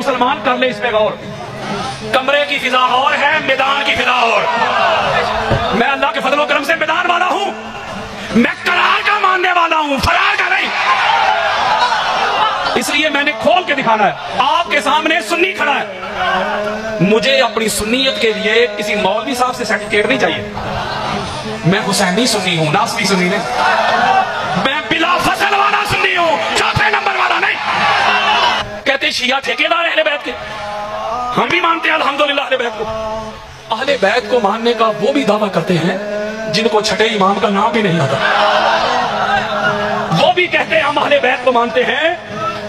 مسلمان کر لے اس پہ غور. کمرے کی فضا اور ہے، میدان کی فضا اور. میں اللہ کے فضل و کرم سے میدان والا ہوں، میں قرار کا ماننے والا ہوں، فرار کا نہیں. اس لیے میں نے کھول کے دکھانا ہے. آپ کے سامنے سنی کھڑا ہے، مجھے اپنی سنیت کے لیے کسی مولوی صاحب سے سرٹیفکیٹ نہیں چاہیے. میں حسینی سنی ہوں، ناصری سنی نہیں. میں بلا فصل والا سنی ہوں، چوتھے نمبر والا نہیں. کہتے شیعہ ٹھیکیدار اہل بیت کے، ہم بھی مانتے ہیں الحمدللہ اہل بیت کو. اہل بیت کو ماننے کا وہ بھی دعویٰ کرتے ہیں جن کو چھٹے امام کا نام بھی نہیں آتا. وہ بھی کہتے ہیں ہم اہل بیت کو مانتے ہیں.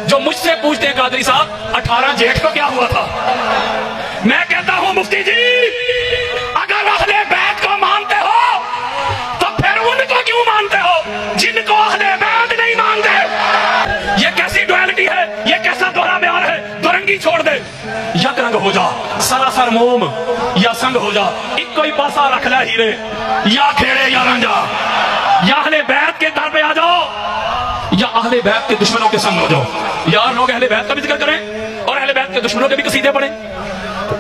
جو مجھ سے پوچھتے ہیں قادری صاحب 18 جیٹھ کو کیا ہوا تھا، میں کہتا ہوں مفتی جی اگر اہل بیت کو مانتے ہو تو پھر ان کو کیوں مانتے ہو جن کو اہل بیت نہیں مانتے. یہ کیسی ڈویلٹی ہے، یہ کیسا دوہرا بیان ہے. دو رنگی چھوڑ دے، یک رنگ ہو جا سراسر موم یا سنگ ہو جا. ایک کوئی پاسا رکھ لے ہیرے یا کھیڑے یا رنجا. یا اہل بیت کے در پہ آ جاؤ یا اہل بیت کے دشمنوں کے سنگ ہو جاؤ. یار لوگ اہل بیت کا بھی ذکر کریں اور اہل بیت کے دشمنوں کے بھی قصیدے پڑھیں.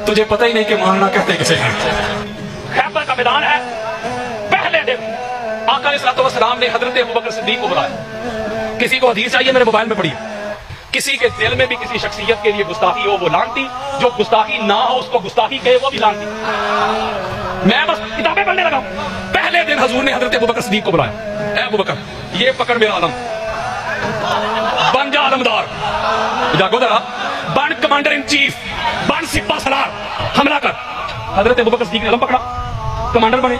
تجھے پتہ ہی نہیں کہ ماننا کہتے کسے ہیں. خیبر کا میدان ہے. پہلے دن آقا علیہ الصلوۃ والسلام نے حضرت ابوبکر صدیق کو بلایا. کسی کو حدیث چاہیے میرے موبائل میں پڑھی. کسی کے دل میں بھی کسی شخصیت کے لیے گستاخی ہو وہ لانتی، جو گستاخی نہ ہو اس کو گستاخی کہے وہ بھی لانتی. میں بس کتابیں پڑھنے لگا ہوں. پہلے دن حضور نے حضرت ابوبکر صدیق کو بلایا. اے ابوبکر یہ پکڑ میرا علم، بن جا علمدار. جاگو ذرا، بن کمانڈر ان چیف، بن سپاہ سالار، حملہ کر. حضرت ابوبکر صدیق نے علم پکڑا، کمانڈر بنے،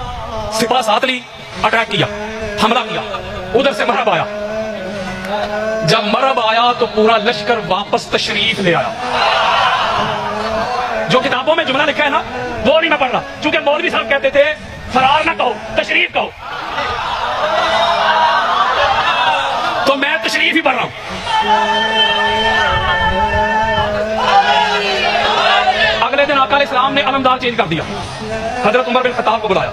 سپاہ ساتھ لی، اٹیک کیا، حملہ کیا. ادھر سے مرحب آیا. جب مرحب آیا تو پورا لشکر واپس تشریف لے آیا. جو کتابوں میں جملہ لکھا ہے نا وہ نہیں میں پڑھ رہا، چونکہ مولوی صاحب کہتے تھے فرار نہ کہو تشریف کہو، تو میں تشریف ہی پڑھ رہا ہوں. اگلے دن آقا علیہ السلام نے علمدار چینج کر دیا. حضرت عمر بن خطاب کو بلایا.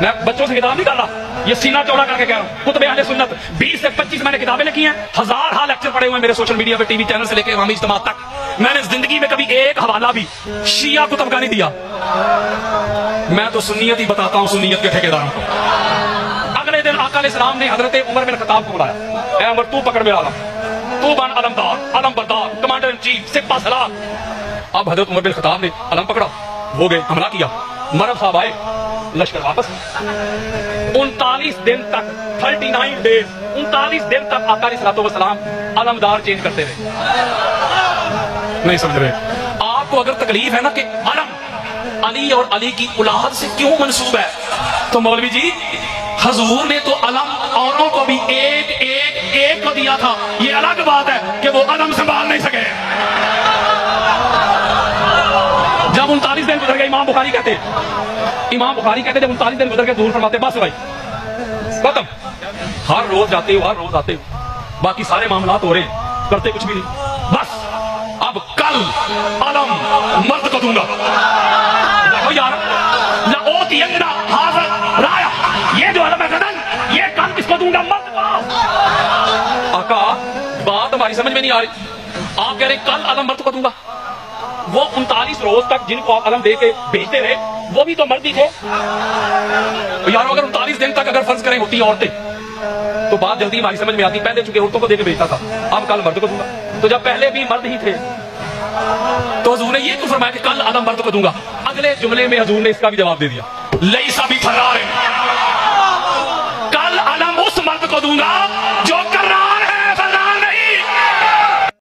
میں بچوں سے کتاب نہیں کر رہا، یہ سینہ چوڑا کر کے کہہ رہا ہوں. کتب اہل سنت 20 سے 25 میں نے کتابیں لکھی ہیں، 1000 ہاں لیکچر پڑے ہوئے میرے سوشل میڈیا پہ، ٹی وی چینل سے لے کے عوامی اجتماع تک. میں نے زندگی میں کبھی ایک حوالہ بھی شیعہ کتب کا نہیں دیا. میں تو سنیت ہی بتاتا ہوں سنیت کے ٹھیکیداروں کو. اگلے دن آقا علیہ السلام نے حضرت عمر بن خطاب کو بلایا. اے عمر تو پکڑ میرا علم، تو بن علمدار، علم بردار، کمانڈر ان چیف، سپاہ سالار. اب حضرت عمر بن خطاب نے علم پکڑا، ہو گئے، حملہ کیا. مرحب صاحب آئے، لشکر واپس. 39 دن تک 39 ڈیز 39 دن تک آقا علیہ الصلوۃ والسلام علمدار چینج کرتے رہے. نہیں سمجھ رہے آپ کو؟ اگر تکلیف ہے نا کہ علم علی اور علی کی اولاد سے کیوں منسوب ہے، تو مولوی جی حضور نے تو علم اوروں کو بھی ایک ایک ایک کو دیا تھا. یہ الگ بات ہے کہ وہ علم سنبھال نہیں سکے. جب 39 دن گزر گئے، امام بخاری کہتے جب 39 دن گزر گئے ظہور فرماتے بس بھائی ختم. ہر روز جاتے ہو، ہر روز آتے ہو، باقی سارے معاملات ہو رہے ہیں، کرتے کچھ بھی نہیں. بس اب کل علم مرد کو دوں گا. دیکھو یار، لأوتینہ ھذا رایا، یہ جو علم ہے غدن، یہ کل کس کو دوں گا؟ مرد کو. آقا بات ہماری سمجھ میں نہیں آ رہی. آپ کہہ رہے کل علم مرد کو دوں گا. وہ 39 روز تک جن کو آپ علم دے کے بھیجتے رہے وہ بھی تو مرد ہی تھے. یارو اگر 39 دن تک اگر فرض کریں ہوتی عورتیں تو بات جلدی ہماری سمجھ میں آتی. پہلے چونکہ عورتوں کو دے کے بھیجتا تھا، اب کل مرد کو دوں گا. تو جب پہلے بھی مرد ہی تھے تو حضور نے یہ کیوں فرمایا کہ کل علم مرد کو دوں گا؟ اگلے جملے میں حضور نے اس کا بھی جواب دے دیا، لیسا بھی فرار، کل علم اس مرد کو دوں گا